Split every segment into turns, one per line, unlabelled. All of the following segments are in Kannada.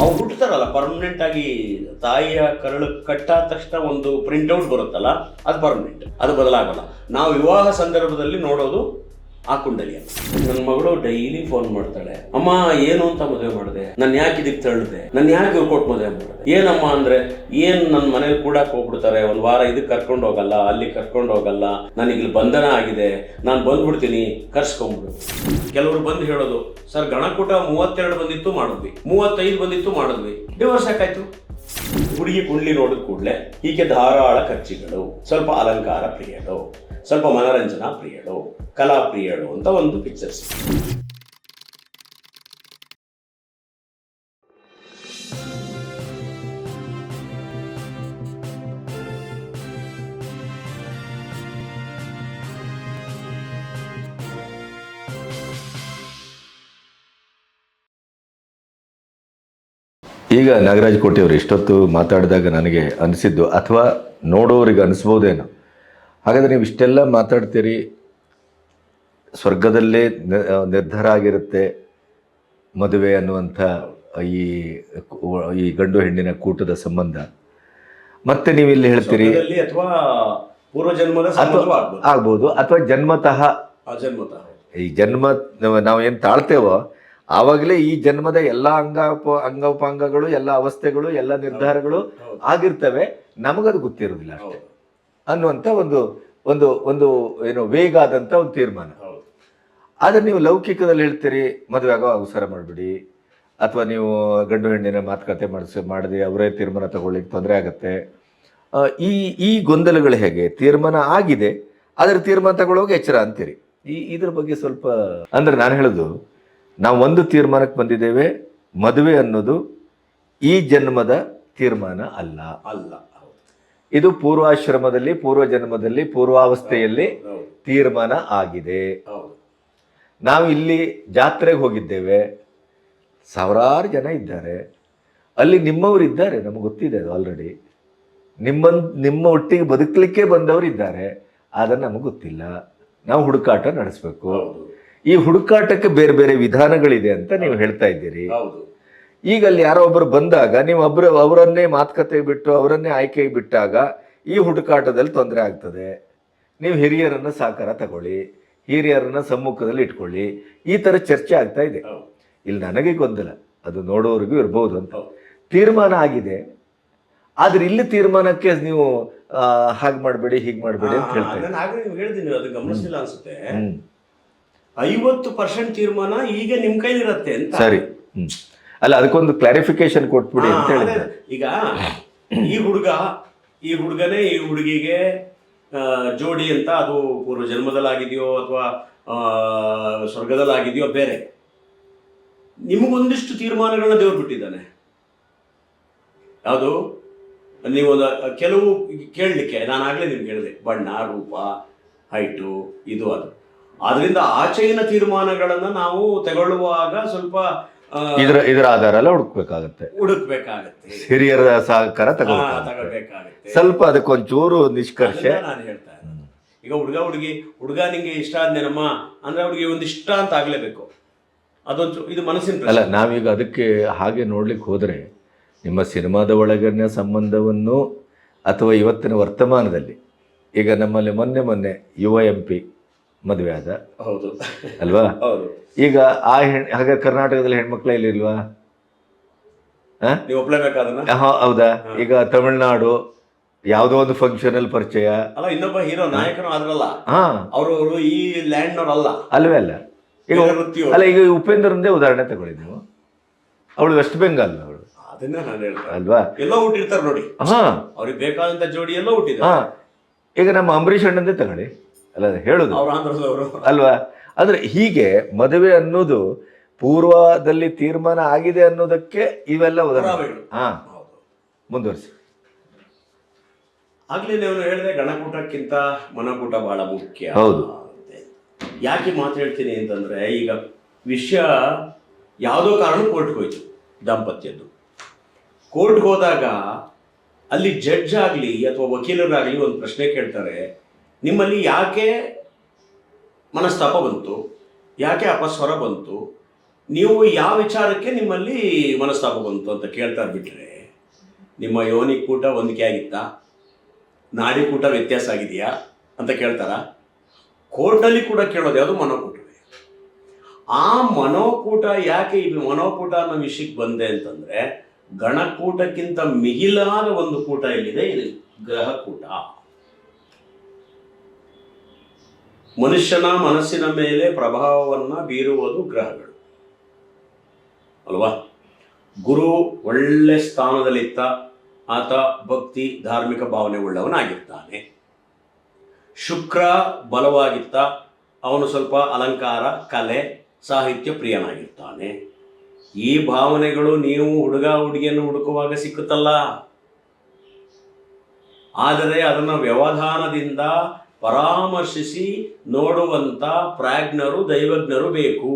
ಅವು ಹುಟ್ಟುತ್ತಾರಲ್ಲ ಪರ್ಮನೆಂಟ್ ಆಗಿ, ತಾಯಿಯ ಕರಳು ಕಟ್ಟಾದ ತಕ್ಷಣ ಒಂದು ಪ್ರಿಂಟ್ಔಟ್ ಬರುತ್ತಲ್ಲ, ಅದು ಪರ್ಮನೆಂಟ್, ಅದು ಬದಲಾಗಲ್ಲ. ನಾವು ವಿವಾಹ ಸಂದರ್ಭದಲ್ಲಿ ನೋಡೋದು ಆ ಕುಂಡಲಿಯ. ನನ್ನ ಮಗಳು ಡೈಲಿ ಫೋನ್ ಮಾಡ್ತಾಳೆ, ಅಮ್ಮ ಏನು ಅಂತ ಮದುವೆ ಮಾಡಿದೆ, ನಾನು ಯಾಕೆ ಇದಕ್ಕೆ ತಳ್ಳಿದೆ, ನಾನು ಯಾಕೆ ಇವ್ರು ಕೊಟ್ಟು ಮದುವೆ ಮಾಡಿದೆ. ಏನಮ್ಮ ಅಂದ್ರೆ, ಏನ್ ನನ್ನ ಮನೇಲಿ ಕೂಡಕ್ಕೆ ಹೋಗ್ಬಿಡ್ತಾರೆ, ಒಂದು ವಾರ ಇದಕ್ಕೆ ಕರ್ಕೊಂಡು ಹೋಗಲ್ಲ, ಅಲ್ಲಿ ಕರ್ಕೊಂಡು ಹೋಗಲ್ಲ, ನನಗೆ ಇಲ್ಲಿ ಬಂಧನ ಆಗಿದೆ, ನಾನು ಬಂದ್ಬಿಡ್ತೀನಿ, ಕರ್ಸ್ಕೊಂಡ್ಬಿಡು. ಕೆಲವರು ಬಂದು ಹೇಳೋದು, ಸರ್ ಗಣಕೂಟ 32 ಬಂದಿತ್ತು ಮಾಡಿದ್ವಿ, 35 ಬಂದಿತ್ತು ಮಾಡಿದ್ವಿ, ಡಿವೋರ್ಸ್ ಯಾಕಾಯ್ತು. ಹುಡುಗಿ ಕುಂಡ್ಲಿ ನೋಡಿದ ಕೂಡಲೇ ಹೀಗೆ ಧಾರಾಳ ಖರ್ಚಿಗಳು, ಸ್ವಲ್ಪ ಅಲಂಕಾರ ಪ್ರಿಯಳು, ಸ್ವಲ್ಪ ಮನರಂಜನಾ ಪ್ರಿಯಳು, ಕಲಾ ಪ್ರಿಯಳು ಅಂತ ಒಂದು ಪಿಕ್ಚರ್ಸ್.
ಈಗ ನಾಗರಾಜ್ ಕೋಟೆ ಅವರು ಇಷ್ಟೊತ್ತು ಮಾತಾಡಿದಾಗ ನನಗೆ ಅನಿಸಿದ್ದು, ಅಥವಾ ನೋಡೋರಿಗೆ ಅನಿಸ್ಬೋದೇನೋ, ಹಾಗಾದರೆ ನೀವು ಇಷ್ಟೆಲ್ಲ ಮಾತಾಡ್ತೀರಿ, ಸ್ವರ್ಗದಲ್ಲೇ ನಿರ್ಧಾರ ಆಗಿರುತ್ತೆ ಮದುವೆ ಅನ್ನುವಂಥ ಈ ಗಂಡು ಹೆಣ್ಣಿನ ಕೂಟದ ಸಂಬಂಧ, ಮತ್ತೆ ನೀವು ಇಲ್ಲಿ ಹೇಳ್ತೀರಿ
ಅಥವಾ ಪೂರ್ವಜನ್ಮದ
ಆಗ್ಬೋದು, ಅಥವಾ ಜನ್ಮತಃ ಈ ಜನ್ಮ ನಾವೇನು ತಾಳ್ತೇವೋ ಆವಾಗಲೇ ಈ ಜನ್ಮದ ಎಲ್ಲ ಅಂಗೋಪಾಂಗಗಳು, ಎಲ್ಲ ಅವಸ್ಥೆಗಳು, ಎಲ್ಲ ನಿರ್ಧಾರಗಳು ಆಗಿರ್ತವೆ, ನಮಗದು ಗೊತ್ತಿರೋದಿಲ್ಲ ಅಷ್ಟೇ ಅನ್ನುವಂಥ ಒಂದು ಒಂದು ಒಂದು ಏನು ವೇಗ ಆದಂಥ ಒಂದು ತೀರ್ಮಾನ. ಆದರೆ ನೀವು ಲೌಕಿಕದಲ್ಲಿ ಹೇಳ್ತೀರಿ, ಮದುವೆ ಆಗೋ ಅವಸರ ಮಾಡಿಬಿಡಿ, ಅಥವಾ ನೀವು ಗಂಡು ಹೆಣ್ಣಿನ ಮಾತುಕತೆ ಮಾಡದೆ ಅವರೇ ತೀರ್ಮಾನ ತಗೊಳ್ಳಿಕ್ಕೆ ತೊಂದರೆ ಆಗುತ್ತೆ. ಈ ಗೊಂದಲಗಳು ಹೇಗೆ? ತೀರ್ಮಾನ ಆಗಿದೆ, ಆದರೆ ತೀರ್ಮಾನ ತಗೊಳ್ಳೋಕೆ ಎಚ್ಚರ ಅಂತೀರಿ. ಇದ್ರ ಬಗ್ಗೆ ಸ್ವಲ್ಪ ಅಂದ್ರೆ ನಾನು ಹೇಳೋದು, ನಾವು ಒಂದು ತೀರ್ಮಾನಕ್ಕೆ ಬಂದಿದ್ದೇವೆ, ಮದುವೆ ಅನ್ನೋದು ಈ ಜನ್ಮದ ತೀರ್ಮಾನ ಅಲ್ಲ. ಇದು ಪೂರ್ವಾಶ್ರಮದಲ್ಲಿ, ಪೂರ್ವಜನ್ಮದಲ್ಲಿ, ಪೂರ್ವಾವಸ್ಥೆಯಲ್ಲಿ ತೀರ್ಮಾನ ಆಗಿದೆ. ನಾವು ಇಲ್ಲಿ ಜಾತ್ರೆಗೆ ಹೋಗಿದ್ದೇವೆ, ಸಾವಿರಾರು ಜನ ಇದ್ದಾರೆ, ಅಲ್ಲಿ ನಿಮ್ಮವರು ಇದ್ದಾರೆ, ನಮಗೆ ಗೊತ್ತಿದೆ ಅದು ಆಲ್ರೆಡಿ. ನಿಮ್ಮ ಒಟ್ಟಿಗೆ ಬದುಕಲಿಕ್ಕೆ ಬಂದವರು ಇದ್ದಾರೆ, ಆದರೆ ನಮಗೆ ಗೊತ್ತಿಲ್ಲ. ನಾವು ಹುಡುಕಾಟ ನಡೆಸಬೇಕು. ಈ ಹುಡುಕಾಟಕ್ಕೆ ಬೇರೆ ಬೇರೆ ವಿಧಾನಗಳಿದೆ ಅಂತ ನೀವು ಹೇಳ್ತಾ ಇದ್ದೀರಿ. ಈಗ ಅಲ್ಲಿ ಯಾರೋ ಒಬ್ಬರು ಬಂದಾಗ ನೀವು ಅವರನ್ನೇ ಮಾತುಕತೆ ಬಿಟ್ಟು ಅವರನ್ನೇ ಆಯ್ಕೆಗೆ ಬಿಟ್ಟಾಗ ಈ ಹುಡುಕಾಟದಲ್ಲಿ ತೊಂದರೆ ಆಗ್ತದೆ. ನೀವು ಹಿರಿಯರನ್ನ ಸಹಕಾರ ತಗೊಳ್ಳಿ, ಹಿರಿಯರನ್ನ ಸಮ್ಮುಖದಲ್ಲಿ ಇಟ್ಕೊಳ್ಳಿ, ಈ ಥರ ಚರ್ಚೆ ಆಗ್ತಾ ಇದೆ. ಇಲ್ಲಿ ನನಗೆ ಗೊಂದಲ, ಅದು ನೋಡೋರಿಗೂ ಇರ್ಬೋದು ಅಂತ. ತೀರ್ಮಾನ ಆಗಿದೆ, ಆದ್ರೆ ಇಲ್ಲಿ ತೀರ್ಮಾನಕ್ಕೆ ನೀವು ಹಾಗೆ ಮಾಡಬೇಡಿ, ಹೀಗೆ ಮಾಡಬೇಡಿ ಅಂತ
ಹೇಳ್ತೀನಿ. 50% ತೀರ್ಮಾನ ಈಗ ನಿಮ್ ಕೈಲಿರತ್ತೆ ಅಂತ.
ಸರಿ, ಅಲ್ಲ ಅದಕ್ಕೊಂದು ಕ್ಲಾರಿಫಿಕೇಶನ್ ಕೊಟ್ಬಿಡಿ ಅಂತ ಹೇಳಿದ್ರೆ.
ಈಗ ಈ ಹುಡುಗನೇ ಈ ಹುಡುಗಿಗೆ ಜೋಡಿ ಅಂತ, ಅದು ಪೂರ್ವ ಜನ್ಮದಲ್ಲಾಗಿದೆಯೋ ಅಥವಾ ಸ್ವರ್ಗದಲ್ಲಾಗಿದೆಯೋ ಬೇರೆ. ನಿಮಗೊಂದಿಷ್ಟು ತೀರ್ಮಾನಗಳನ್ನ ದೇವ್ರು ಬಿಟ್ಟಿದ್ದಾನೆ. ಯಾವುದು ನೀವು ಕೆಲವು ಕೇಳಲಿಕ್ಕೆ ನಾನು ಆಗ್ಲೇ ನಿಮ್ಗೆ ಹೇಳಿದೆ, ಬಣ್ಣ, ರೂಪ, ಹೈಟು, ಇದು ಅದು. ಆದ್ರಿಂದ ಆಚೆಗಿನ ತೀರ್ಮಾನಗಳನ್ನ ನಾವು ತಗೊಳ್ಳುವಾಗ ಸ್ವಲ್ಪ
ಇದರ ಆಧಾರ ಎಲ್ಲ ಹುಡುಕ್ಬೇಕಾಗತ್ತೆ. ಹಿರಿಯರ ಸಹಕಾರ ತಗೋಬೇಕಾಗತ್ತೆ. ಸ್ವಲ್ಪ ಅದಕ್ಕೊಂಚೂರು ನಿಷ್ಕರ್ಷೆ
ನಾನು ಹೇಳ್ತಾ ಇದ್ದೀನಿ. ಈಗ ಹುಡುಗ ನಿಂಗೆ ಇಷ್ಟ ಆದ್ನೇನಮ್ಮ ಅಂದ್ರೆ ಅವ್ರಿಗೆ ಒಂದು ಇಷ್ಟ ಅಂತ ಆಗ್ಲೇಬೇಕು. ಅದೊಂದು ಇದು ಮನಸ್ಸಿನ
ಅಲ್ಲ. ನಾವೀಗ ಅದಕ್ಕೆ ಹಾಗೆ ನೋಡ್ಲಿಕ್ಕೆ ಹೋದ್ರೆ ನಿಮ್ಮ ಸಿನಿಮಾದ ಒಳಗಿನ ಸಂಬಂಧವನ್ನು ಅಥವಾ ಇವತ್ತಿನ ವರ್ತಮಾನದಲ್ಲಿ, ಈಗ ನಮ್ಮಲ್ಲಿ ಮೊನ್ನೆ ಯುವ MP ಮದುವೆ ಆದ,
ಹೌದು
ಅಲ್ವಾ? ಈಗ ಹಾಗೆ ಕರ್ನಾಟಕದಲ್ಲಿ ಹೆಣ್ಮಕ್ಳ ಇಲ್ಲಿಲ್ವಾ? ಹೌದಾ? ಈಗ ತಮಿಳ್ನಾಡು ಯಾವುದೋ ಒಂದು ಫಂಕ್ಷನ್ ಅಲ್ಲಿ ಪರಿಚಯ,
ಇನ್ನೊಬ್ಬ ಹೀರೋ ನಾಯಕರು ಆದ್ರಲ್ಲ, ಅವರು ಈ ಲ್ಯಾಂಡ್ ಅಲ್ಲ
ಅಲ್ವೇ ಅಲ್ಲ. ಈಗ ಈಗ ಉಪೇಂದ್ರಂದೇ ಉದಾಹರಣೆ ತಗೊಳ್ಳಿ ನೀವು. ಅವಳು ವೆಸ್ಟ್ ಬೆಂಗಾಲ್ ಅವಳು, ಅಲ್ವಾ?
ಎಲ್ಲ ಹುಟ್ಟಿರ್ತಾರೆ ನೋಡಿ. ಅವ್ರಿಗೆ ಬೇಕಾದಂತ ಜೋಡಿ ಎಲ್ಲ ಹುಟ್ಟಿದ.
ಈಗ ನಮ್ಮ ಅಂಬರೀಷ್ ಅಣ್ಣಂದೇ ತಗೊಳ್ಳಿ, ಅಲ್ಲ ಹೇಳುದು ಅಲ್ವಾ? ಅಂದ್ರೆ ಹೀಗೆ ಮದುವೆ ಅನ್ನೋದು ಪೂರ್ವದಲ್ಲಿ ತೀರ್ಮಾನ ಆಗಿದೆ ಅನ್ನೋದಕ್ಕೆ ಇವೆಲ್ಲ ಉದಾಹರಣೆಗಳು. ಮುಂದುವರಿಸಿ.
ಆಗ್ಲೇ ನೀವು ಹೇಳಿದ್ರೆ ಗಣಕೂಟಕ್ಕಿಂತ ಮನಕೂಟ ಬಹಳ ಮುಖ್ಯ.
ಹೌದು.
ಯಾಕೆ ಮಾತು ಹೇಳ್ತೀನಿ ಅಂತಂದ್ರೆ, ಈಗ ವಿಷಯ ಯಾವುದೋ ಕಾರಣ ಕೋರ್ಟ್ಗೆ ಹೋಯ್ತು ದಾಂಪತ್ಯದ್ದು. ಕೋರ್ಟ್ಗೆ ಹೋದಾಗ ಅಲ್ಲಿ ಜಡ್ಜ್ ಆಗಲಿ ಅಥವಾ ವಕೀಲರಾಗಲಿ ಒಂದು ಪ್ರಶ್ನೆ ಕೇಳ್ತಾರೆ, ನಿಮ್ಮಲ್ಲಿ ಯಾಕೆ ಮನಸ್ತಾಪ ಬಂತು, ಯಾಕೆ ಅಪಸ್ವರ ಬಂತು, ನೀವು ಯಾವ ವಿಚಾರಕ್ಕೆ ನಿಮ್ಮಲ್ಲಿ ಮನಸ್ತಾಪ ಬಂತು ಅಂತ ಕೇಳ್ತಾ ಬಿಟ್ರೆ, ನಿಮ್ಮ ಯೋನಿ ಕೂಟ ಹೊಂದಿಕೆ ಆಗಿತ್ತಾ, ನಾಡಿ ಕೂಟ ವ್ಯತ್ಯಾಸ ಆಗಿದೆಯಾ ಅಂತ ಕೇಳ್ತಾರ. ಕೋರ್ಟಲ್ಲಿ ಕೂಡ ಕೇಳೋದು ಯಾವುದು ಮನೋಕೂಟವೇ. ಆ ಮನೋಕೂಟ ಯಾಕೆ ಇದು ಮನೋಕೂಟ ಅನ್ನೋ ವಿಷಯಕ್ಕೆ ಬಂದೆ ಅಂತಂದ್ರೆ, ಗಣಕೂಟಕ್ಕಿಂತ ಮಿಗಿಲಾದ ಒಂದು ಕೂಟ ಎಲ್ಲಿದೆ, ಇದು ಗ್ರಹಕೂಟ. ಮನುಷ್ಯನ ಮನಸ್ಸಿನ ಮೇಲೆ ಪ್ರಭಾವವನ್ನ ಬೀರುವುದು ಗ್ರಹಗಳು ಅಲ್ವಾ. ಗುರು ಒಳ್ಳೆ ಸ್ಥಾನದಲ್ಲಿತ್ತ, ಆತ ಭಕ್ತಿ ಧಾರ್ಮಿಕ ಭಾವನೆ ಉಳ್ಳವನಾಗಿರ್ತಾನೆ. ಶುಕ್ರ ಬಲವಾಗಿತ್ತ, ಅವನು ಸ್ವಲ್ಪ ಅಲಂಕಾರ ಕಲೆ ಸಾಹಿತ್ಯ ಪ್ರಿಯನಾಗಿರ್ತಾನೆ. ಈ ಭಾವನೆಗಳು ನೀವು ಹುಡುಗ ಹುಡುಗಿಯನ್ನು ಹುಡುಕುವಾಗ ಸಿಕ್ಕುತ್ತಲ್ಲ, ಆದರೆ ಅದನ್ನು ವ್ಯವಧಾನದಿಂದ ಪರಾಮರ್ಶಿಸಿ ನೋಡುವಂತ ಪ್ರಾಜ್ಞರು ದೈವಜ್ಞರು ಬೇಕು.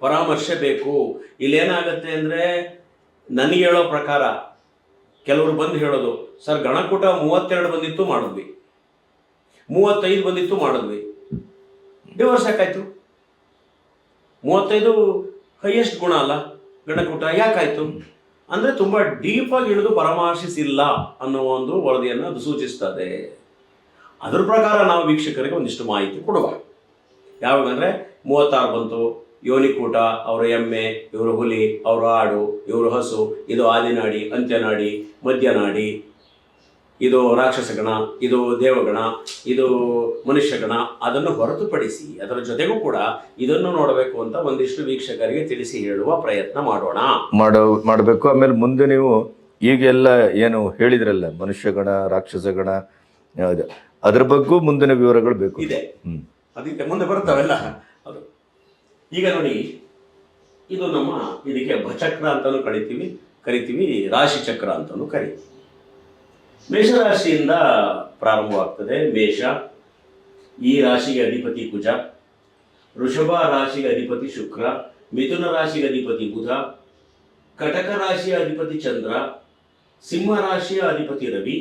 ಪರಾಮರ್ಶೆ ಬೇಕು. ಇಲ್ಲೇನಾಗತ್ತೆ ಅಂದ್ರೆ, ನನಗೆ ಹೇಳೋ ಪ್ರಕಾರ ಕೆಲವರು ಬಂದು ಹೇಳೋದು, ಸರ್ ಗಣಕೂಟ 32 ಬಂದಿತ್ತು ಮಾಡಿದ್ವಿ, 35 ಬಂದಿತ್ತು ಮಾಡಿದ್ವಿ, ಡಿವೋರ್ಸ್ ಯಾಕಾಯ್ತು? 35 ಹೈಯೆಸ್ಟ್ ಗುಣ ಅಲ್ಲ ಗಣಕೂಟ, ಯಾಕಾಯ್ತು ಅಂದ್ರೆ ತುಂಬಾ ಡೀಪಾಗಿ ಇಳಿದು ಪರಾಮರ್ಶಿಸಿಲ್ಲ ಅನ್ನೋ ಒಂದು ವರದಿಯನ್ನು ಅದು ಸೂಚಿಸ್ತದೆ. ಅದ್ರ ಪ್ರಕಾರ ನಾವು ವೀಕ್ಷಕರಿಗೆ ಒಂದಿಷ್ಟು ಮಾಹಿತಿ ಕೊಡುವ. ಯಾವಾಗಂದ್ರೆ 36 ಬಂತು, ಯೋನಿಕೂಟ, ಅವರು ಎಮ್ಮೆ, ಇವರು ಹುಲಿ, ಅವರು ಆಡು, ಇವರು ಹಸು, ಇದು ಆದಿನಾಡಿ, ಅಂತ್ಯನಾಡಿ, ಮಧ್ಯನಾಡಿ, ಇದು ರಾಕ್ಷಸಗಣ, ಇದು ದೇವಗಣ, ಇದು ಮನುಷ್ಯಗಣ. ಅದನ್ನು ಹೊರತುಪಡಿಸಿ ಅದರ ಜೊತೆಗೂ ಕೂಡ ಇದನ್ನು ನೋಡಬೇಕು ಅಂತ ಒಂದಿಷ್ಟು ವೀಕ್ಷಕರಿಗೆ ತಿಳಿಸಿ ಹೇಳುವ ಪ್ರಯತ್ನ
ಮಾಡಬೇಕು. ಆಮೇಲೆ ಮುಂದೆ ನೀವು ಈಗೆಲ್ಲ ಏನು ಹೇಳಿದ್ರಲ್ಲ, ಮನುಷ್ಯಗಣ, ರಾಕ್ಷಸಗಣ, ಅದ್ರ ಬಗ್ಗೆ ಮುಂದಿನ ವಿವರಗಳು ಬೇಕು
ಇದೆ. ಅದಕ್ಕೆ ಮುಂದೆ ಬರುತ್ತವೆಲ್ಲ ಅದು. ಈಗ ನೋಡಿ, ಇದು ನಮ್ಮ ಇದಕ್ಕೆ ಭಚಕ್ರ ಅಂತಾನು ಕರಿತೀವಿ, ರಾಶಿ ಚಕ್ರ ಅಂತಾನು ಕರಿತೀವಿ. ಮೇಷರಾಶಿಯಿಂದ ಪ್ರಾರಂಭವಾಗ್ತದೆ. ಮೇಷ, ಈ ರಾಶಿಗೆ ಅಧಿಪತಿ ಕುಜ, ವೃಷಭ ರಾಶಿಗೆ ಅಧಿಪತಿ ಶುಕ್ರ, ಮಿಥುನ ರಾಶಿಗೆ ಅಧಿಪತಿ ಬುಧ, ಕಟಕ ರಾಶಿಯ ಅಧಿಪತಿ ಚಂದ್ರ, ಸಿಂಹ ರಾಶಿಯ ಅಧಿಪತಿ ರವಿ,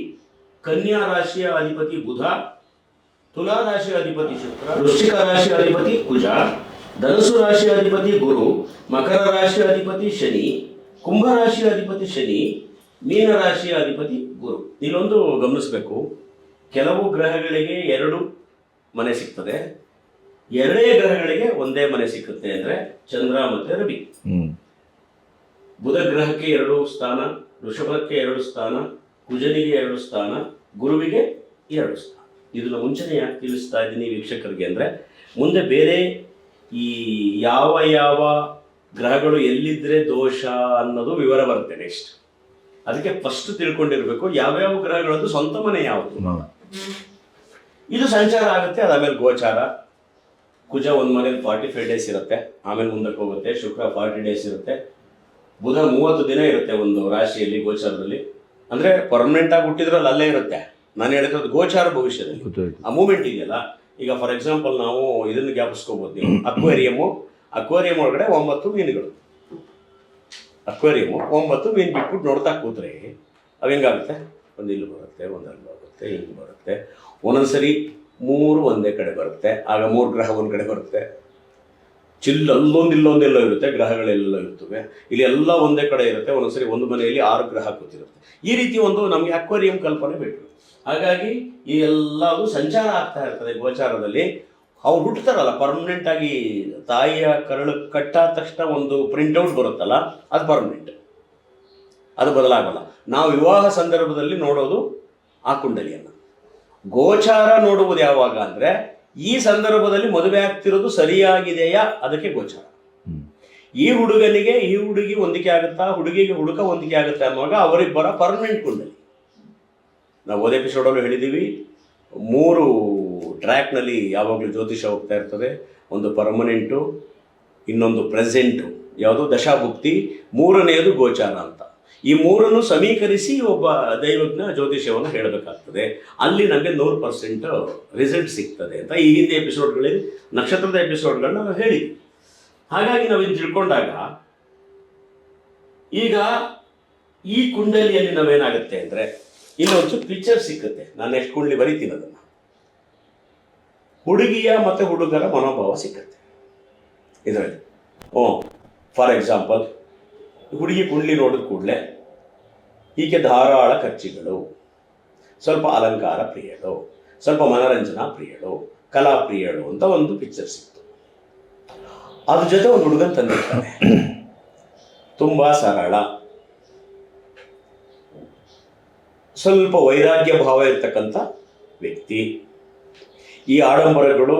ಕನ್ಯಾ ರಾಶಿಯ ಅಧಿಪತಿ ಬುಧ, ತುಲಾ ರಾಶಿಯ ಅಧಿಪತಿ ಶುಕ್ರ, ವೃಶ್ಚಿಕ ರಾಶಿಯ ಅಧಿಪತಿ ಕುಜ, ಧನುಸು ರಾಶಿಯ ಅಧಿಪತಿ ಗುರು, ಮಕರ ರಾಶಿಯ ಅಧಿಪತಿ ಶನಿ, ಕುಂಭ ರಾಶಿಯ ಅಧಿಪತಿ ಶನಿ, ಮೀನ ರಾಶಿಯ ಅಧಿಪತಿ ಗುರು. ಇಲ್ಲೊಂದು ಗಮನಿಸಬೇಕು, ಕೆಲವು ಗ್ರಹಗಳಿಗೆ 2 ಮನೆ ಸಿಗ್ತದೆ, 2 ಗ್ರಹಗಳಿಗೆ ಒಂದೇ ಮನೆ ಸಿಕ್ಕುತ್ತೆ. ಅಂದ್ರೆ ಚಂದ್ರ ಮತ್ತೆ ರವಿ. ಬುಧ ಗ್ರಹಕ್ಕೆ 2 ಸ್ಥಾನ, ವೃಷಭಕ್ಕೆ 2 ಸ್ಥಾನ, ಕುಜನಿಗೆ 2 ಸ್ಥಾನ, ಗುರುವಿಗೆ 2 ಸ್ಥಾನ. ಇದನ್ನ ಮುಂಚೆನೇ ಯಾಕೆ ತಿಳಿಸ್ತಾ ಇದ್ದೀನಿ ವೀಕ್ಷಕರಿಗೆ ಅಂದ್ರೆ, ಮುಂದೆ ಬೇರೆ ಈ ಯಾವ ಗ್ರಹಗಳು ಎಲ್ಲಿದ್ರೆ ದೋಷ ಅನ್ನೋದು ವಿವರ ಬರುತ್ತೆ ನೆಕ್ಸ್ಟ್. ಅದಕ್ಕೆ ಫಸ್ಟ್ ತಿಳ್ಕೊಂಡಿರ್ಬೇಕು ಯಾವ್ಯಾವ ಗ್ರಹಗಳದ್ದು ಸ್ವಂತ ಮನೆ ಯಾವುದು. ಇದು ಸಂಚಾರ ಆಗುತ್ತೆ, ಅದಾದ್ಮೇಲೆ ಗೋಚಾರ. ಕುಜ ಒಂದು ಮನೇಲಿ 45 ಡೇಸ್ ಇರುತ್ತೆ, ಆಮೇಲೆ ಮುಂದಕ್ಕೆ ಹೋಗುತ್ತೆ. ಶುಕ್ರ 40 ಡೇಸ್ ಇರುತ್ತೆ. ಬುಧ 30 ದಿನ ಇರುತ್ತೆ ಒಂದು ರಾಶಿಯಲ್ಲಿ ಗೋಚಾರದಲ್ಲಿ. ಅಂದ್ರೆ ಪರ್ಮನೆಂಟ್ ಆಗಿ ಹುಟ್ಟಿದ್ರಲ್ಲಿ ಅಲ್ಲೇ ಇರುತ್ತೆ. ನಾನು ಹೇಳಿರೋದು ಗೋಚಾರ ಭವಿಷ್ಯದಲ್ಲಿ ಆ ಮೂಮೆಂಟ್ ಇದೆಯಲ್ಲ. ಈಗ ಫಾರ್ ಎಕ್ಸಾಂಪಲ್ ನಾವು ಇದನ್ನು ಜ್ಞಾಪಿಸ್ಕೋಬಹುದು. ನೀವು ಅಕ್ವೇರಿಯಂ ಒಳಗಡೆ 9 ಮೀನುಗಳು, ಅಕ್ವೇರಿಯಂ 9 ಮೀನು ಬಿಟ್ಬಿಟ್ಟು ನೋಡ್ತಾ ಕೂತ್ರೆ ಅವು ಹೆಂಗಾಗುತ್ತೆ, ಒಂದು ಇಲ್ಲಿ ಬರುತ್ತೆ, ಒಂದು ಅಲ್ಲಿ ಬರುತ್ತೆ, ಹಿಂಗೆ ಬರುತ್ತೆ. ಒಂದೊಂದ್ಸರಿ 3 ಒಂದೇ ಕಡೆ ಬರುತ್ತೆ. ಆಗ 3 ಗ್ರಹ ಒಂದು ಕಡೆ ಬರುತ್ತೆ. ಇಲ್ಲೊಂದೆಲ್ಲೋ ಇರುತ್ತೆ, ಗ್ರಹಗಳೆಲ್ಲ ಇರ್ತವೆ. ಇಲ್ಲಿ ಎಲ್ಲ ಒಂದೇ ಕಡೆ ಇರುತ್ತೆ. ಒಂದೊಂದ್ಸರಿ ಒಂದು ಮನೆಯಲ್ಲಿ 6 ಗ್ರಹ ಕೂತಿರುತ್ತೆ. ಈ ರೀತಿ ಒಂದು ನಮಗೆ ಅಕ್ವೇರಿಯಂ ಕಲ್ಪನೆ ಬೇಕು. ಹಾಗಾಗಿ ಈ ಎಲ್ಲವೂ ಸಂಚಾರ ಆಗ್ತಾ ಇರ್ತದೆ ಗೋಚಾರದಲ್ಲಿ. ಅವ್ರು ಹುಟ್ಟುತ್ತಾರಲ್ಲ ಪರ್ಮನೆಂಟ್ ಆಗಿ, ತಾಯಿಯ ಕರಳು ಕಟ್ಟಾದ ತಕ್ಷಣ ಒಂದು ಪ್ರಿಂಟ್ಔಟ್ ಬರುತ್ತಲ್ಲ, ಅದು ಪರ್ಮನೆಂಟ್, ಅದು ಬದಲಾಗಲ್ಲ. ನಾವು ವಿವಾಹ ಸಂದರ್ಭದಲ್ಲಿ ನೋಡೋದು ಆ ಕುಂಡಲಿಯನ್ನು. ಗೋಚಾರ ನೋಡುವುದು ಯಾವಾಗ ಅಂದ್ರೆ, ಈ ಸಂದರ್ಭದಲ್ಲಿ ಮದುವೆ ಆಗ್ತಿರೋದು ಸರಿಯಾಗಿದೆಯಾ, ಅದಕ್ಕೆ ಗೋಚಾರ. ಈ ಹುಡುಗನಿಗೆ ಈ ಹುಡುಗಿ ಹೊಂದಿಕೆ ಆಗುತ್ತಾ, ಹುಡುಗಿಗೆ ಹುಡುಗ ಹೊಂದಿಕೆ ಆಗುತ್ತಾ ಅನ್ನುವಾಗ ಅವರಿಬ್ಬರ ಪರ್ಮನೆಂಟ್ ಕುಂಡಲಿ. ನಾವು ಓದ್ ಎಪಿಸೋಡಲ್ಲೂ ಹೇಳಿದ್ದೀವಿ, 3 ಟ್ರ್ಯಾಕ್ನಲ್ಲಿ ಯಾವಾಗಲೂ ಜ್ಯೋತಿಷ ಹೋಗ್ತಾ ಇರ್ತದೆ. ಒಂದು ಪರ್ಮನೆಂಟು, ಇನ್ನೊಂದು ಪ್ರೆಸೆಂಟು, ಯಾವುದು ದಶಾಭುಕ್ತಿ, 3ನೇದು ಗೋಚಾರ ಅಂತ. ಈ 3 ಸಮೀಕರಿಸಿ ಒಬ್ಬ ದೈವಜ್ಞ ಜ್ಯೋತಿಷ್ಯವನ್ನು ಹೇಳಬೇಕಾಗ್ತದೆ. ಅಲ್ಲಿ ನಮಗೆ 100% ರಿಸಲ್ಟ್ ಸಿಗ್ತದೆ ಅಂತ ಈ ಹಿಂದೆ ಎಪಿಸೋಡ್ಗಳಲ್ಲಿ, ನಕ್ಷತ್ರದ ಎಪಿಸೋಡ್ಗಳನ್ನ ನಾವು ಹೇಳಿದ್ವಿ. ಹಾಗಾಗಿ ನಾವು ಇದು ತಿಳ್ಕೊಂಡಾಗ ಈಗ ಈ ಕುಂಡಲಿಯಲ್ಲಿ ನಾವೇನಾಗುತ್ತೆ ಅಂದರೆ, ಇನ್ನೊಂದು ಪಿಕ್ಚರ್ ಸಿಕ್ಕುತ್ತೆ. ನಾನು ನೆಕ್ಸ್ಟ್ ಕುಂಡಲಿ ಬರೀತೀನಿ ಅದನ್ನು. ಹುಡುಗಿಯ ಮತ್ತು ಹುಡುಗರ ಮನೋಭಾವ ಸಿಕ್ಕತ್ತೆ. ಇದರಲ್ಲಿ. ಫಾರ್ ಎಕ್ಸಾಂಪಲ್, ಹುಡುಗಿ ಕುಂಡ್ಲಿ ನೋಡಿದ ಕೂಡಲೇ ಈಕೆ ಧಾರಾಳ ಖರ್ಚಿಗಳು, ಸ್ವಲ್ಪ ಅಲಂಕಾರ ಪ್ರಿಯಳು, ಸ್ವಲ್ಪ ಮನರಂಜನಾ ಪ್ರಿಯಳು, ಕಲಾ ಪ್ರಿಯಳು ಅಂತ ಒಂದು ಪಿಕ್ಚರ್ ಸಿಕ್ತು. ಅದ್ರ ಜೊತೆ ಒಂದು ಹುಡುಗನ್ ತಂದಿರ್ತಾನೆ, ತುಂಬ ಸರಳ, ಸ್ವಲ್ಪ ವೈರಾಗ್ಯ ಭಾವ ಇರ್ತಕ್ಕಂಥ ವ್ಯಕ್ತಿ. ಈ ಆಡಂಬರಗಳು,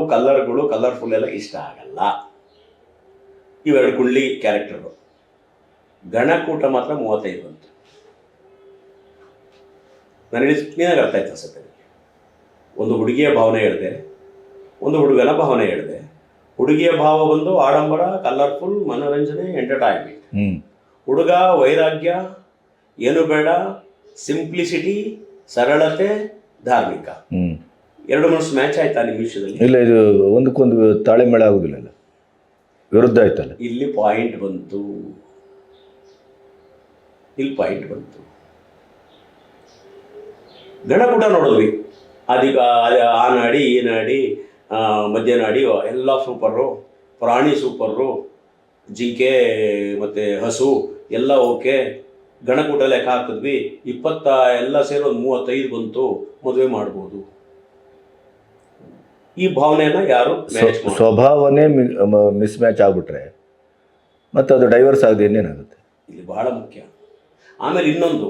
ಕಲರ್ಫುಲ್ ಎಲ್ಲ ಇಷ್ಟ ಆಗಲ್ಲ. ಇವೆರಡು ಕುಂಡ್ಲಿ ಕ್ಯಾರೆಕ್ಟರು. ಗಣಕೂಟ ಮಾತ್ರ 35 ಬಂತು. ನನಗೆ ನೀನಾಗ ಅರ್ಥ ಆಯ್ತು ಅನ್ಸುತ್ತೆ. ಒಂದು ಹುಡುಗಿಯ ಭಾವನೆ ಹೇಳಿದೆ, ಒಂದು ಹುಡುಗನ ಭಾವನೆ ಹೇಳಿದೆ. ಹುಡುಗಿಯ ಭಾವ ಬಂದು ಆಡಂಬರ, ಕಲರ್ಫುಲ್, ಮನೋರಂಜನೆ, ಎಂಟರ್ಟೈನ್ಮೆಂಟ್. ಹುಡುಗ ವೈರಾಗ್ಯ, ಏನು ಬೇಡ, ಸಿಂಪ್ಲಿಸಿಟಿ, ಸರಳತೆ, ಧಾರ್ಮಿಕ. 2 ಮನಸ್ಸು ಮ್ಯಾಚ್ ಆಯ್ತಾ ನಿಮ್ಮ ವಿಷಯದಲ್ಲಿ?
ಇಲ್ಲ, ಇದು ಒಂದಕ್ಕೊಂದು ತಾಳೆಮೇಳ ಆಗುದಿಲ್ಲ, ವಿರುದ್ಧ ಆಯ್ತಲ್ಲ.
ಇಲ್ಲಿ ಪಾಯಿಂಟ್ ಬಂತು. ಗಣಕೂಟ ನೋಡಿದ್ವಿ, ಅದೀಗ ಆ ನಾಡಿ, ಈ ನಾಡಿ, ಮಧ್ಯ ನಾಡಿ ಎಲ್ಲ ಸೂಪರು, ಪ್ರಾಣಿ ಸೂಪರು, ಜಿಂಕೆ ಮತ್ತು ಹಸು ಎಲ್ಲ ಓಕೆ. ಗಣಕೂಟ ಲೆಕ್ಕ ಹಾಕಿದ್ವಿ, 20 ಎಲ್ಲ ಸೇರಿ ಒಂದು 35 ಬಂತು, ಮದುವೆ ಮಾಡ್ಬೋದು. ಈ ಭಾವನೆಯನ್ನ ಯಾರು
ಸ್ವಭಾವನೇ ಮಿಸ್ ಮ್ಯಾಚ್ ಆಗ್ಬಿಟ್ರೆ ಮತ್ತೆ ಅದು ಡೈವರ್ಸ್ ಆಗದೆ ಇನ್ನೇನಾಗುತ್ತೆ?
ಇಲ್ಲಿ ಬಹಳ ಮುಖ್ಯ. ಆಮೇಲೆ ಇನ್ನೊಂದು,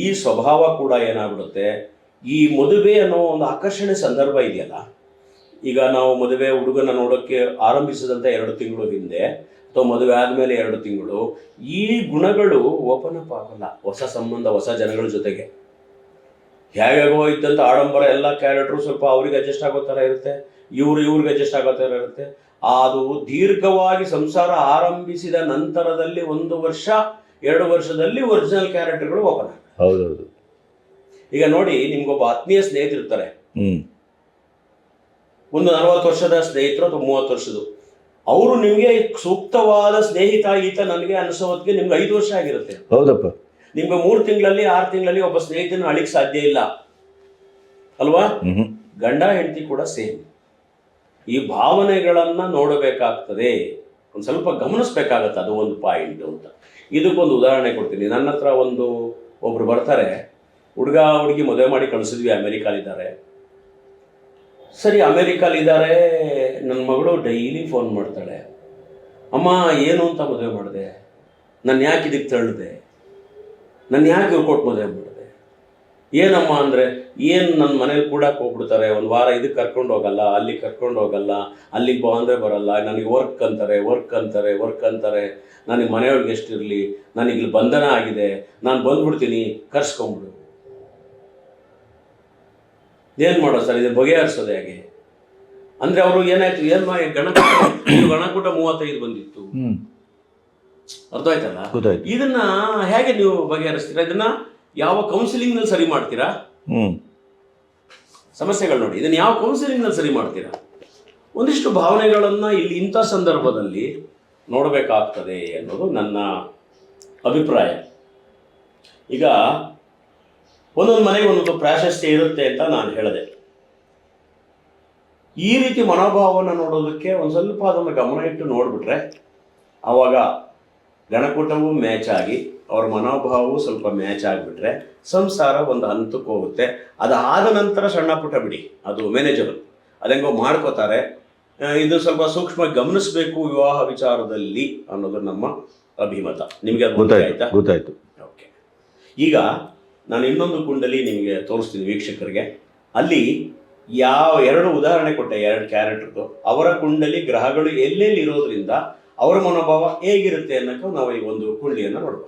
ಈ ಸ್ವಭಾವ ಕೂಡ ಏನಾಗ್ಬಿಡುತ್ತೆ, ಈ ಮದುವೆ ಅನ್ನೋ ಒಂದು ಆಕರ್ಷಣೆ ಸಂದರ್ಭ ಇದೆಯಲ್ಲ, ಈಗ ನಾವು ಮದುವೆ ಹುಡುಗನ ನೋಡೋಕ್ಕೆ ಆರಂಭಿಸಿದಂಥ 2 ತಿಂಗಳು ಹಿಂದೆ ಅಥವಾ ಮದುವೆ ಆದಮೇಲೆ 2 ತಿಂಗಳು, ಈ ಗುಣಗಳು ಓಪನ್ ಅಪ್ ಆಗಲ್ಲ. ಹೊಸ ಸಂಬಂಧ, ಹೊಸ ಜನಗಳ ಜೊತೆಗೆ ಹೇಗೋ ಇದ್ದಂಥ ಆಡಂಬರ ಎಲ್ಲ ಕ್ಯಾರೆಕ್ಟ್ರು ಸ್ವಲ್ಪ ಅವ್ರಿಗೆ ಅಡ್ಜಸ್ಟ್ ಆಗೋ ಥರ ಇರುತ್ತೆ, ಇವ್ರಿಗೆ ಅಡ್ಜಸ್ಟ್ ಆಗೋ ಥರ ಇರುತ್ತೆ. ಅದು ದೀರ್ಘವಾಗಿ ಸಂಸಾರ ಆರಂಭಿಸಿದ ನಂತರದಲ್ಲಿ 1 ವರ್ಷ 2 ವರ್ಷದಲ್ಲಿ ಒರಿಜಿನಲ್ ಕ್ಯಾರೆಕ್ಟರ್ಗಳು ಓಪನ್ ಆಗುತ್ತೆ.
ಹೌದೌದು.
ಈಗ ನೋಡಿ, ನಿಮ್ಗೊಬ್ಬ ಆತ್ಮೀಯ ಸ್ನೇಹಿತರಿರ್ತಾರೆ, ಒಂದು 40 ವರ್ಷದ ಸ್ನೇಹಿತರು ಅಥವಾ 30 ವರ್ಷದ, ಅವರು ನಿಮಗೆ ಸೂಕ್ತವಾದ ಸ್ನೇಹಿತ ಈತ ನನಗೆ ಅನಿಸೋದಕ್ಕೆ ನಿಮ್ಗೆ 5 ವರ್ಷ ಆಗಿರುತ್ತೆ.
ಹೌದಪ್ಪ.
ನಿಮ್ಗೆ 3 ತಿಂಗಳಲ್ಲಿ 6 ತಿಂಗಳಲ್ಲಿ ಒಬ್ಬ ಸ್ನೇಹಿತನ ಅಳಿಕ್ ಸಾಧ್ಯ ಇಲ್ಲ ಅಲ್ವಾ? ಗಂಡ ಹೆಂಡತಿ ಕೂಡ ಸೇಮ್. ಈ ಭಾವನೆಗಳನ್ನ ನೋಡಬೇಕಾಗ್ತದೆ, ಒಂದು ಸ್ವಲ್ಪ ಗಮನಿಸ್ಬೇಕಾಗತ್ತೆ. ಅದು ಒಂದು ಪಾಯಿಂಟ್ ಅಂತ. ಇದಕ್ಕೊಂದು ಉದಾಹರಣೆ ಕೊಡ್ತೀನಿ. ನನ್ನ ಹತ್ರ ಒಬ್ರು ಬರ್ತಾರೆ, ಹುಡುಗ ಹುಡುಗಿ ಮದುವೆ ಮಾಡಿ ಕಳಿಸಿದ್ವಿ, ಅಮೆರಿಕಾಲಿದ್ದಾರೆ. ಸರಿ, ಅಮೆರಿಕಾಲಿದ್ದಾರೆ. ನನ್ನ ಮಗಳು ಡೈಲಿ ಫೋನ್ ಮಾಡ್ತಾಳೆ, ಅಮ್ಮ ಏನು ಅಂತ ಮದುವೆ ಮಾಡಿದೆ, ನಾನು ಯಾಕೆ ಇದಕ್ಕೆ ತಳ್ಳಿದೆ, ನಾನು ಯಾಕೆ ಇವ್ರು ಕೊಟ್ಟು ಮದುವೆ ಮಾಡಿದೆ, ಏನಮ್ಮ ಅಂದರೆ, ಏನು ನನ್ನ ಮನೇಲಿ ಕೂಡಕ್ಕೆ ಹೋಗ್ಬಿಡ್ತಾರೆ, 1 ವಾರ ಇದಕ್ಕೆ ಕರ್ಕೊಂಡು ಹೋಗಲ್ಲ, ಅಲ್ಲಿ ಕರ್ಕೊಂಡು ಹೋಗಲ್ಲ, ಅಲ್ಲಿಗೆ ಬಾ ಅಂದರೆ ಬರಲ್ಲ, ನನಗೆ ವರ್ಕ್ ಅಂತಾರೆ, ನನಗೆ ಮನೆಯೊಳಗೆ ಎಷ್ಟಿರಲಿ, ನನಗೆ ಇಲ್ಲಿ ಬಂಧನ ಆಗಿದೆ, ನಾನು ಬಂದ್ಬಿಡ್ತೀನಿ, ಕರ್ಸ್ಕೊಂಬಿಡು. ಏನು ಮಾಡೋ ಸರ್, ಇದನ್ನು ಬಗೆಹರಿಸೋದು ಹೇಗೆ ಅಂದರೆ, ಅವರು ಏನಾಯ್ತು, ಗಣಕೂಟ 35 ಬಂದಿತ್ತು. ಅರ್ಥ ಆಯ್ತಲ್ಲ? ಇದನ್ನ ಹೇಗೆ ನೀವು ಬಗೆಹರಿಸ್ತೀರಾ? ಇದನ್ನ ಯಾವ ಕೌನ್ಸಿಲಿಂಗ್ ನಲ್ಲಿ ಸರಿ ಮಾಡ್ತೀರಾ? ಸಮಸ್ಯೆಗಳು ನೋಡಿ, ಇದನ್ನ ಯಾವ ಕೌನ್ಸಿಲಿಂಗ್ ನಲ್ಲಿ ಸರಿ ಮಾಡ್ತೀರಾ? ಒಂದಿಷ್ಟು ಭಾವನೆಗಳನ್ನ ಇಲ್ಲಿ ಇಂಥ ಸಂದರ್ಭದಲ್ಲಿ ನೋಡಬೇಕಾಗ್ತದೆ ಅನ್ನೋದು ನನ್ನ ಅಭಿಪ್ರಾಯ. ಈಗ ಒಂದೊಂದು ಮನೆಗೆ ಒಂದೊಂದು ಪ್ರಾಶಸ್ತ್ಯ ಇರುತ್ತೆ ಅಂತ ನಾನು ಹೇಳಿದೆ. ಈ ರೀತಿ ಮನೋಭಾವವನ್ನು ನೋಡೋದಕ್ಕೆ ಒಂದು ಸ್ವಲ್ಪ ಅದನ್ನು ಗಮನ ಇಟ್ಟು ನೋಡಿಬಿಟ್ರೆ, ಆವಾಗ ಗಣಕೂಟವೂ ಮ್ಯಾಚ್ ಆಗಿ ಅವ್ರ ಮನೋಭಾವವು ಸ್ವಲ್ಪ ಮ್ಯಾಚ್ ಆಗಿಬಿಟ್ರೆ ಸಂಸಾರ ಒಂದು ಹಂತಕ್ಕೆ ಹೋಗುತ್ತೆ. ಅದಾದ ನಂತರ ಸಣ್ಣ ಪುಟ್ಟ ಬಿಡಿ, ಅದು ಮ್ಯಾನೇಜಬಲ್, ಅದೆಂಗೋ ಮಾಡ್ಕೋತಾರೆ. ಇದು ಸ್ವಲ್ಪ ಸೂಕ್ಷ್ಮ ಗಮನಿಸಬೇಕು ವಿವಾಹ ವಿಚಾರದಲ್ಲಿ ಅನ್ನೋದು ನಮ್ಮ ಅಭಿಮತ. ನಿಮಗೆ ಅದು
ಗೊತ್ತಾಯ್ತು?
ಓಕೆ. ಈಗ ನಾನು ಇನ್ನೊಂದು ಕುಂಡಲಿ ನಿಮಗೆ ತೋರಿಸ್ತೀನಿ ವೀಕ್ಷಕರಿಗೆ. ಅಲ್ಲಿ ಯಾವ 2 ಉದಾಹರಣೆ ಕೊಟ್ಟೆ, 2 ಕ್ಯಾರೆಕ್ಟರ್ದು. ಅವರ ಕುಂಡಲಿ ಗ್ರಹಗಳು ಎಲ್ಲೆಲ್ಲಿ ಇರೋದ್ರಿಂದ ಅವರ ಮನೋಭಾವ ಹೇಗಿರುತ್ತೆ ಅನ್ನೋಕ್ಕೆ ನಾವು ಈ ಒಂದು ಕುಂಡಲಿಯನ್ನು ನೋಡುವ.